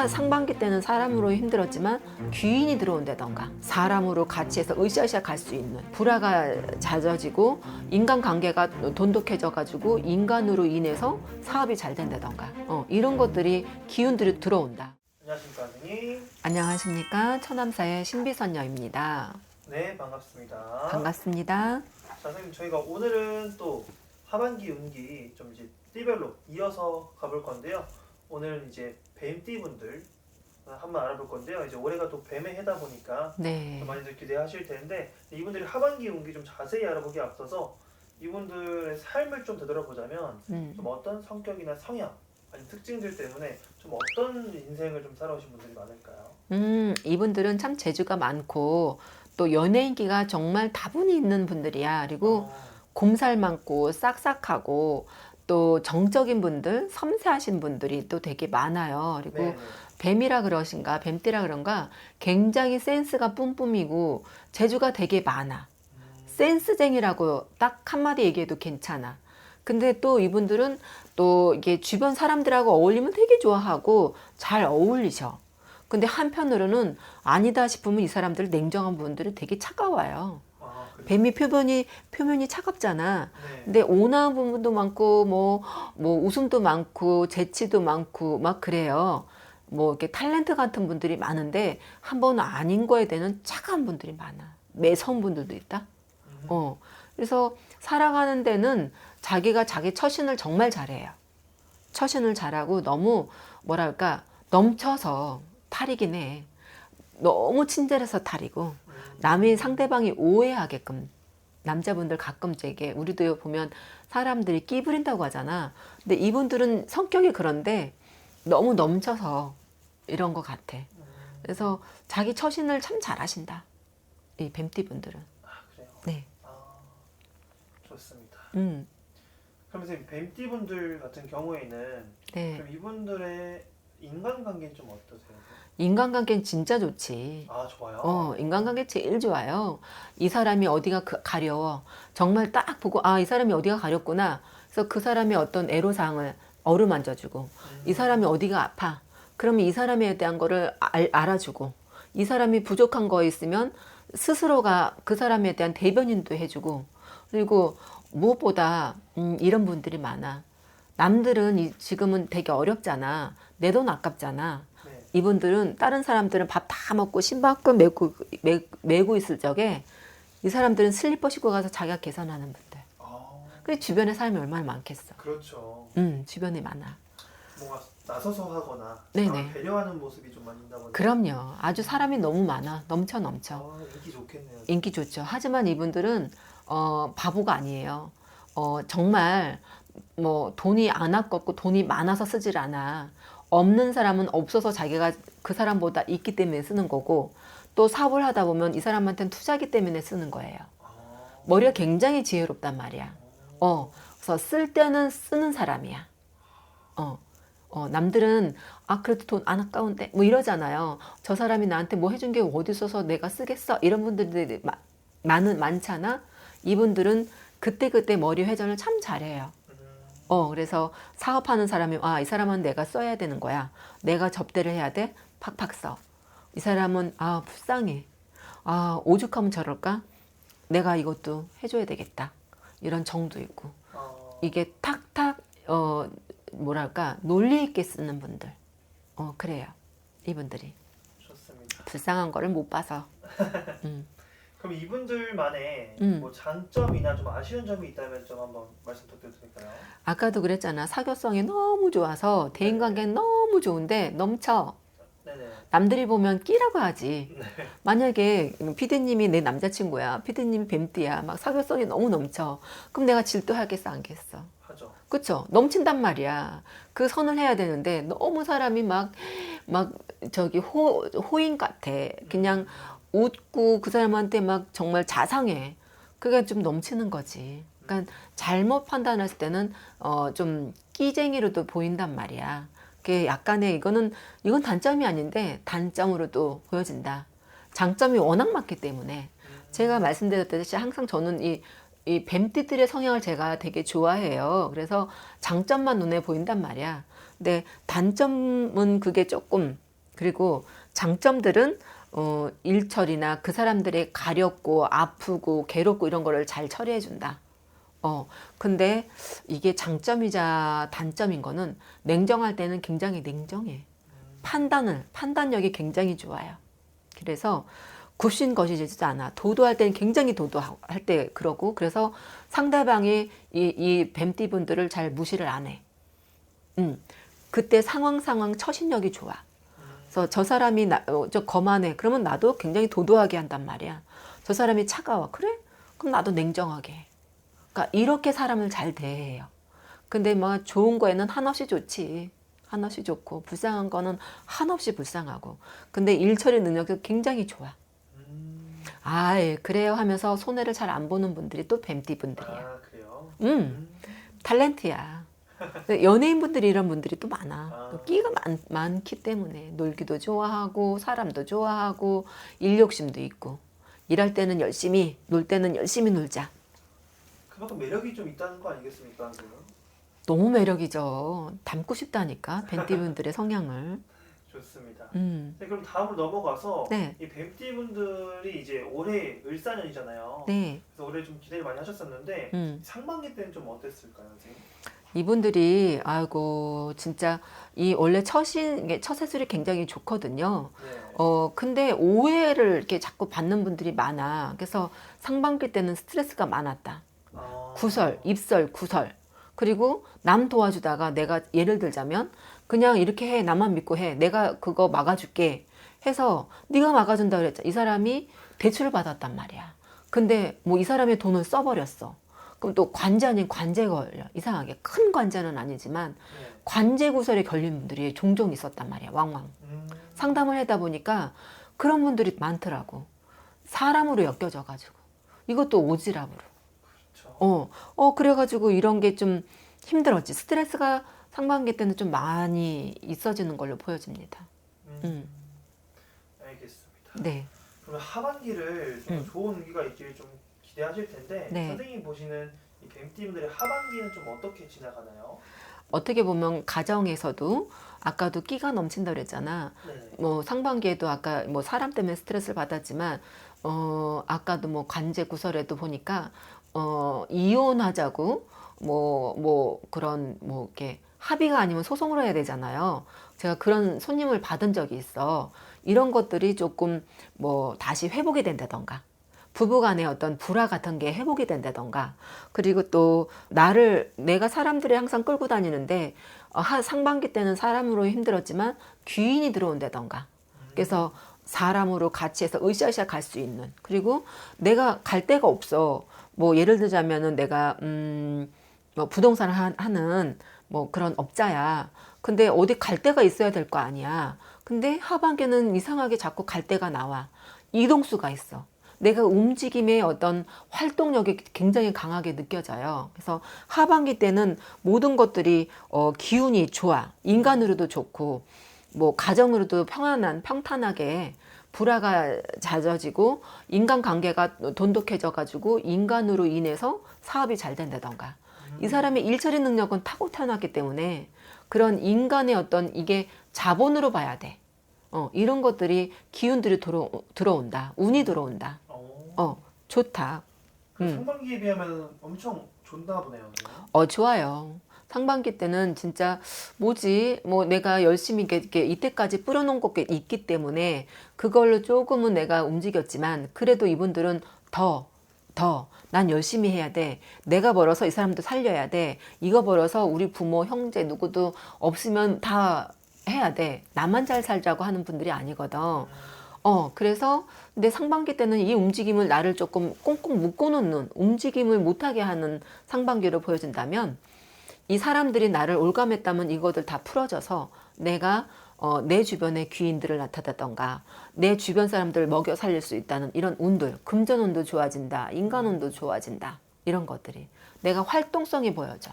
상반기 때는 사람으로 힘들었지만 귀인이 들어온다던가 사람으로 같이 해서 으쌰으쌰 갈 수 있는 불화가 잦아지고 인간관계가 돈독해져 가지고 인간으로 인해서 사업이 잘 된다던가 이런 것들이 기운들이 들어온다. 안녕하십니까 선생님. 안녕하십니까. 처남사의 신비선녀입니다. 네, 반갑습니다. 반갑습니다. 자, 선생님, 저희가 오늘은 또 하반기 운기 좀 이제 띠별로 이어서 가볼 건데요. 오늘은 이제 뱀띠분들 한번 알아볼 건데요. 이제 올해가 또 뱀의 해다 보니까 네. 좀 많이들 기대하실 텐데, 이분들이 하반기 운기 좀 자세히 알아보기에 앞서서 이분들의 삶을 좀 되돌아보자면 좀 어떤 성격이나 성향 아니 특징들 때문에 좀 어떤 인생을 좀 살아오신 분들이 많을까요? 이분들은 참 재주가 많고 또 연예인기가 정말 다분히 있는 분들이야. 그리고 곰살 많고 싹싹하고 또 정적인 분들, 섬세하신 분들이 또 되게 많아요. 그리고 네네. 뱀이라 그러신가, 뱀띠라 그런가 굉장히 센스가 뿜뿜이고 재주가 되게 많아. 센스쟁이라고 딱 한마디 얘기해도 괜찮아. 근데 또 이분들은 또 이게 주변 사람들하고 어울리면 되게 좋아하고 잘 어울리셔. 근데 한편으로는 아니다 싶으면 이 사람들 냉정한 분들이 되게 차가워요. 그래요? 뱀이 표면이 차갑잖아. 네. 근데 온화한 부분도 많고 뭐 웃음도 많고 재치도 많고 막 그래요. 뭐 이렇게 탤런트 같은 분들이 많은데 한번 아닌 거에 대한 차가운 분들이 많아. 매서운 분들도 있다. 그래서 살아가는 데는 자기가 자기 처신을 정말 잘해요. 처신을 잘하고 너무 뭐랄까 넘쳐서 탈이긴 해. 너무 친절해서 탈이고 남의 상대방이 오해하게끔 남자분들 가끔 되게 우리도 보면 사람들이 끼 부린다고 하잖아. 근데 이분들은 성격이 그런데 너무 넘쳐서 이런 것 같아. 그래서 자기 처신을 참 잘하신다. 이 뱀띠분들은. 그래요? 네. 좋습니다. 음. 그럼 선생님, 뱀띠분들 같은 경우에는 네. 그럼 이분들의 인간관계는 좀 어떠세요? 인간관계는 진짜 좋지. 좋아요. 인간관계 제일 좋아요. 이 사람이 어디가 가려워. 정말 딱 보고, 이 사람이 어디가 가렵구나. 그래서 그 사람의 어떤 애로사항을 어루만져주고, 이 사람이 어디가 아파. 그러면 이 사람에 대한 거를 알아주고, 이 사람이 부족한 거 있으면 스스로가 그 사람에 대한 대변인도 해주고, 그리고 무엇보다 이런 분들이 많아. 남들은 지금은 되게 어렵잖아. 내 돈 아깝잖아. 네. 이분들은 다른 사람들은 밥 다 먹고 신발끈 메고 있을 적에 이 사람들은 슬리퍼 신고 가서 자기가 계산하는 분들. 그래서 주변에 사람이 얼마나 많겠어. 그렇죠. 주변에 많아. 뭔가 나서서 하거나 네네. 사람을 배려하는 모습이 좀 많이 있다 보니까 그럼요. 아주 사람이 너무 많아. 넘쳐. 인기 좋겠네요. 인기 좋죠. 하지만 이분들은 바보가 아니에요. 정말 뭐 돈이 안 아깝고 돈이 많아서 쓰질 않아. 없는 사람은 없어서 자기가 그 사람보다 있기 때문에 쓰는 거고 또 사업을 하다 보면 이 사람한테는 투자기 때문에 쓰는 거예요. 머리가 굉장히 지혜롭단 말이야. 그래서 쓸 때는 쓰는 사람이야. 남들은 그래도 돈 안 아까운데 뭐 이러잖아요. 저 사람이 나한테 뭐 해준 게 어디 있어서 내가 쓰겠어 이런 분들이 많잖아. 이분들은 그때그때 머리 회전을 참 잘해요. 그래서 사업하는 사람이 이 사람은 내가 써야 되는 거야. 내가 접대를 해야 돼. 팍팍 써. 이 사람은 불쌍해. 오죽하면 저럴까? 내가 이것도 해줘야 되겠다. 이런 정도 있고. 이게 탁탁 뭐랄까 논리 있게 쓰는 분들. 그래요. 이분들이. 좋습니다. 불쌍한 거를 못 봐서. 그럼 이분들만의 뭐 장점이나 좀 아쉬운 점이 있다면 좀 한번 말씀 부탁드릴까요? 아까도 그랬잖아. 사교성이 너무 좋아서 대인관계는 너무 좋은데 넘쳐. 네네. 남들이 보면 끼라고 하지. 네. 만약에 피디님이 내 남자친구야. 피디님이 뱀띠야. 막 사교성이 너무 넘쳐. 그럼 내가 질투하겠어 안겠어? 하죠. 그쵸? 넘친단 말이야. 그 선을 해야 되는데 너무 사람이 막 저기 호인 같아. 그냥 웃고 그 사람한테 막 정말 자상해. 그게 좀 넘치는 거지. 그러니까 잘못 판단했을 때는 좀 끼쟁이로도 보인단 말이야. 그게 약간의 이건 단점이 아닌데 단점으로도 보여진다. 장점이 워낙 많기 때문에 제가 말씀드렸듯이 항상 저는 이 뱀띠들의 성향을 제가 되게 좋아해요. 그래서 장점만 눈에 보인단 말이야. 근데 단점은 그게 조금, 그리고 장점들은 일처리나 그 사람들의 가렵고 아프고 괴롭고 이런 거를 잘 처리해 준다. 근데 이게 장점이자 단점인 거는 냉정할 때는 굉장히 냉정해. 판단력이 굉장히 좋아요. 그래서 굽신거리지도 않아. 도도할 때는 굉장히 도도할 때 그러고, 그래서 상대방이 이 뱀띠분들을 잘 무시를 안 해. 그때 상황 처신력이 좋아. 그래서 저 사람이 저 거만해. 그러면 나도 굉장히 도도하게 한단 말이야. 저 사람이 차가워. 그래? 그럼 나도 냉정하게 해. 그러니까 이렇게 사람을 잘 대해요. 근데 뭐 좋은 거에는 한없이 좋지. 한없이 좋고 불쌍한 거는 한없이 불쌍하고. 근데 일 처리 능력도 굉장히 좋아. 아, 예, 그래요 하면서 손해를 잘 안 보는 분들이 또 뱀띠 분들이야. 아, 그래요? 탤런트야. 연예인분들이 이런 분들이 또 많아. 아. 끼가 많기 때문에 놀기도 좋아하고 사람도 좋아하고 일 욕심도 있고, 일할 때는 열심히, 놀 때는 열심히 놀자. 그만큼 매력이 좀 있다는 거 아니겠습니까? 그럼? 너무 매력이죠. 닮고 싶다니까 뱀띠분들의 성향을. 좋습니다. 음. 네, 그럼 다음으로 넘어가서 네. 이 뱀띠분들이 이제 올해 을사년이잖아요. 네. 그래서 올해 좀 기대를 많이 하셨었는데 상반기 때는 좀 어땠을까요, 선생님? 이분들이 아이고 진짜 이 원래 첫 해술이 굉장히 좋거든요. 네. 근데 오해를 이렇게 자꾸 받는 분들이 많아. 그래서 상반기 때는 스트레스가 많았다. 구설, 입설, 구설. 그리고 남 도와주다가 내가 예를 들자면 그냥 이렇게 해, 나만 믿고 해, 내가 그거 막아줄게 해서 네가 막아준다 그랬잖아. 이 사람이 대출을 받았단 말이야. 근데 뭐 이 사람의 돈을 써버렸어. 그럼 또 관제 아닌 관제 걸려. 이상하게 큰 관제는 아니지만 네. 관제 구설에 걸린 분들이 종종 있었단 말이야. 왕왕. 상담을 하다 보니까 그런 분들이 많더라고. 사람으로 엮여져가지고 이것도 오지랖으로. 그렇죠. 그래가지고 이런 게 좀 힘들었지. 스트레스가 상반기 때는 좀 많이 있어지는 걸로 보여집니다. 알겠습니다. 네. 그러면 하반기를 좀 좋은 운기가 있길 좀 기대하실 텐데 네. 선생님 보시는 이 뱀띠분들의 하반기는 좀 어떻게 지나가나요? 어떻게 보면 가정에서도 아까도 끼가 넘친다 그랬잖아. 네. 뭐 상반기에도 아까 뭐 사람 때문에 스트레스를 받았지만 아까도 뭐 관제 구설에도 보니까 이혼하자고 뭐 그런 뭐 이렇게 합의가 아니면 소송으로 해야 되잖아요. 제가 그런 손님을 받은 적이 있어. 이런 것들이 조금 뭐 다시 회복이 된다던가, 부부간의 어떤 불화 같은 게 회복이 된다던가, 그리고 또 내가 사람들이 항상 끌고 다니는데 상반기 때는 사람으로 힘들었지만 귀인이 들어온다던가, 그래서 사람으로 같이 해서 으쌰으쌰 갈 수 있는, 그리고 내가 갈 데가 없어. 뭐 예를 들자면은 내가 뭐 부동산을 하는 뭐 그런 업자야. 근데 어디 갈 데가 있어야 될 거 아니야. 근데 하반기는 이상하게 자꾸 갈 데가 나와. 이동수가 있어. 내가 움직임의 어떤 활동력이 굉장히 강하게 느껴져요. 그래서 하반기 때는 모든 것들이 기운이 좋아. 인간으로도 좋고 뭐 가정으로도 평탄하게 불화가 잦아지고 인간관계가 돈독해져 가지고 인간으로 인해서 사업이 잘 된다던가. 이 사람의 일처리 능력은 타고 태어났기 때문에 그런 인간의 어떤 이게 자본으로 봐야 돼. 이런 것들이 기운들이 들어온다. 운이 들어온다. 좋다. 상반기에 비하면 엄청 좋나 보네요. 좋아요. 상반기 때는 진짜 뭐지? 뭐 내가 열심히 이렇게 이때까지 뿌려놓은 것이 있기 때문에 그걸로 조금은 내가 움직였지만 그래도 이분들은 더 난 열심히 해야 돼. 내가 벌어서 이 사람도 살려야 돼. 이거 벌어서 우리 부모, 형제 누구도 없으면 다 해야 돼. 나만 잘 살자고 하는 분들이 아니거든. 그래서 근데 상반기 때는 이 움직임을 나를 조금 꽁꽁 묶어놓는 움직임을 못하게 하는 상반기로 보여진다면, 이 사람들이 나를 올감했다면 이것들 다 풀어져서 내가 내 주변에 귀인들을 나타내던가 내 주변 사람들을 먹여 살릴 수 있다는 이런 운들, 금전운도 좋아진다, 인간운도 좋아진다, 이런 것들이 내가 활동성이 보여져.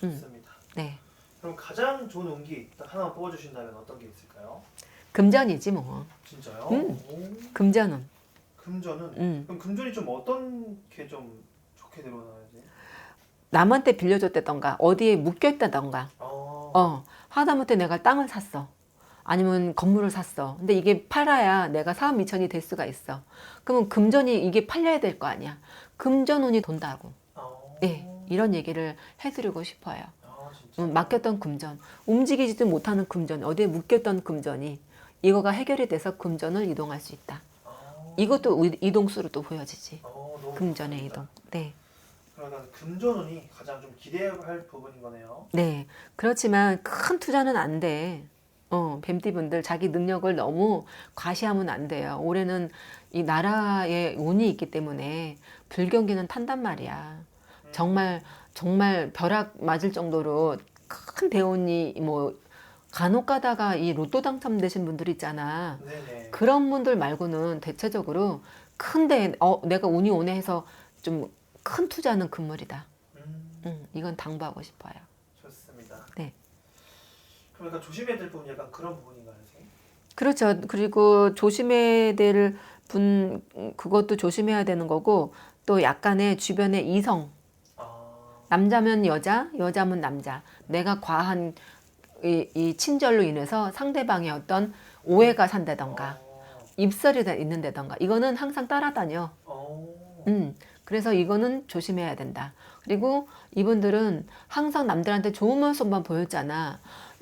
좋습니다. 네. 그럼 가장 좋은 운기 딱 하나 뽑아주신다면 어떤 게 있을까요? 금전이지 뭐. 진짜요? 금전은. 금전은? 그럼 금전이 좀 어떤 게 좀 좋게 들어오나요? 남한테 빌려줬다던가 어디에 묶여있다던가 하다못해 내가 땅을 샀어. 아니면 건물을 샀어. 근데 이게 팔아야 내가 사업 미천이 될 수가 있어. 그러면 금전이 이게 팔려야 될 거 아니야. 금전운이 돈다고. 네, 이런 얘기를 해드리고 싶어요. 진짜. 맡겼던 금전, 움직이지도 못하는 금전, 어디에 묶였던 금전이 이거가 해결이 돼서 금전을 이동할 수 있다. 이것도 이동수로 또 보여지지. 너무 금전의 좋습니다. 이동. 네. 그러니까 금전운이 가장 좀 기대할 부분인 거네요. 네. 그렇지만 큰 투자는 안 돼. 뱀띠분들 자기 능력을 너무 과시하면 안 돼요. 올해는 이 나라에 운이 있기 때문에 불경기는 탄단 말이야. 정말 벼락 맞을 정도로 큰 대운이 뭐 간혹 가다가 이 로또 당첨되신 분들 있잖아. 네네. 그런 분들 말고는 대체적으로 큰데 내가 운이 오네 해서 좀 큰 투자는 금물이다. 이건 당부하고 싶어요. 좋습니다. 네. 그러니까 조심해야 될 부분이 약간 그런 부분인가요, 선생님? 그렇죠. 그리고 조심해야 될 그것도 조심해야 되는 거고, 또 약간의 주변의 이성, 남자면 여자, 여자면 남자, 내가 과한 이 친절로 인해서 상대방의 어떤 오해가 산다던가 입설이 있는다던가, 이거는 항상 따라다녀. 그래서 이거는 조심해야 된다. 그리고 이분들은 항상 남들한테 좋은 모습만 보였잖아.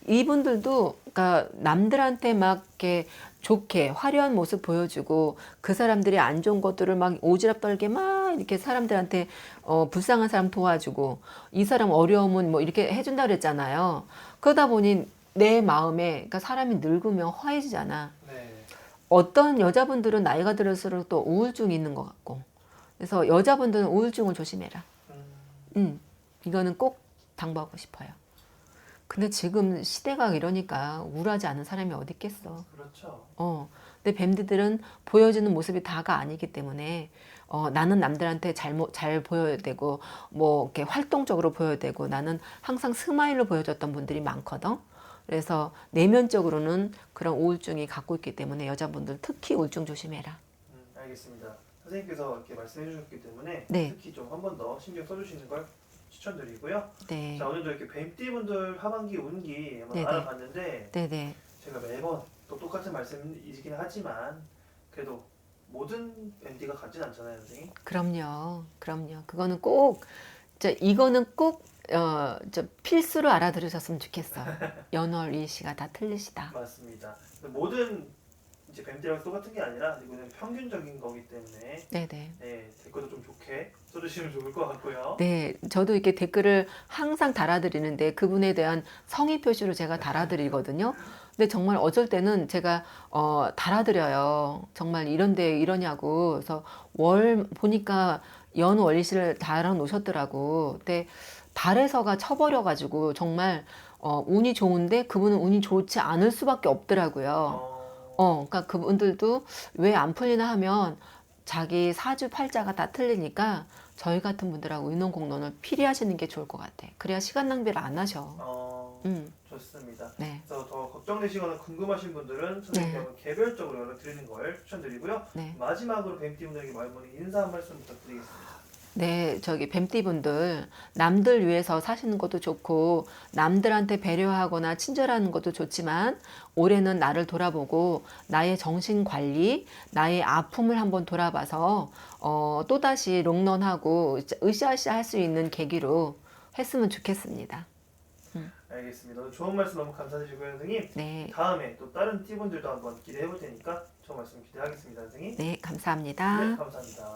이분들도 그러니까 남들한테 막 이렇게 좋게 화려한 모습 보여주고 그 사람들이 안 좋은 것들을 막 오지랖 떨게 막 이렇게 사람들한테 불쌍한 사람 도와주고 이 사람 어려우면 뭐 이렇게 해준다 그랬잖아요. 그러다 보니 내 마음에, 그러니까 사람이 늙으면 허해지잖아. 네. 어떤 여자분들은 나이가 들을수록 또 우울증이 있는 것 같고, 그래서 여자분들은 우울증을 조심해라. 이거는 꼭 당부하고 싶어요. 근데 지금 시대가 이러니까 우울하지 않은 사람이 어디 있겠어. 그렇죠. 근데 뱀들은 보여지는 모습이 다가 아니기 때문에 나는 남들한테 잘 보여야 되고 뭐 이렇게 활동적으로 보여야 되고, 나는 항상 스마일로 보여줬던 분들이 많거든. 그래서 내면적으로는 그런 우울증이 갖고 있기 때문에 여자분들 특히 우울증 조심해라. 알겠습니다. 선생님께서 이렇게 말씀해 주셨기 때문에 네. 특히 좀 한 번 더 신경 써주시는 걸 추천드리고요. 네. 자, 오늘도 이렇게 뱀띠분들 하반기 운기 한번 네네. 알아봤는데 네네. 제가 매번 또 똑같은 말씀이긴 하지만 그래도 모든 뱀띠가 같진 않잖아요, 선생님. 그럼요. 그거는 꼭, 이거는 꼭, 필수로 알아들으셨으면 좋겠어. 연월일시가 다 틀리시다. 맞습니다. 모든 이제 뱀띠랑 똑같은 게 아니라 이거는 평균적인 거기 때문에 네네. 네, 댓글도 좀 좋게 써주시면 좋을 것 같고요. 네, 저도 이렇게 댓글을 항상 달아드리는데 그분에 대한 성의 표시로 제가 달아드리거든요. 근데 정말 어쩔 때는 제가 달아드려요. 정말 이런데 이러냐고. 그래서 보니까 연월일시를 달아놓으셨더라고. 근데 달에서가 쳐버려가지고 정말 운이 좋은데 그분은 운이 좋지 않을 수밖에 없더라고요. 그러니까 그분들도 왜 안 풀리나 하면 자기 사주 팔자가 다 틀리니까 저희 같은 분들하고 인원공론을 필히 하시는 게 좋을 것 같아. 그래야 시간 낭비를 안 하셔. 좋습니다. 네. 그래서 더 걱정되시거나 궁금하신 분들은 선생님께 한번 개별적으로 연락드리는 걸 추천드리고요. 네. 마지막으로 뱀띠분들에게 말머리 인사 한 말씀 부탁드리겠습니다. 네, 뱀띠분들, 남들 위해서 사시는 것도 좋고, 남들한테 배려하거나 친절하는 것도 좋지만, 올해는 나를 돌아보고, 나의 정신 관리, 나의 아픔을 한번 돌아봐서, 또다시 롱런하고, 으쌰으쌰 할 수 있는 계기로 했으면 좋겠습니다. 알겠습니다. 오늘 좋은 말씀 너무 감사드리고요, 선생님. 네. 다음에 또 다른 띠분들도 한번 기대해 볼 테니까 좋은 말씀 기대하겠습니다, 선생님. 네, 감사합니다. 네, 감사합니다.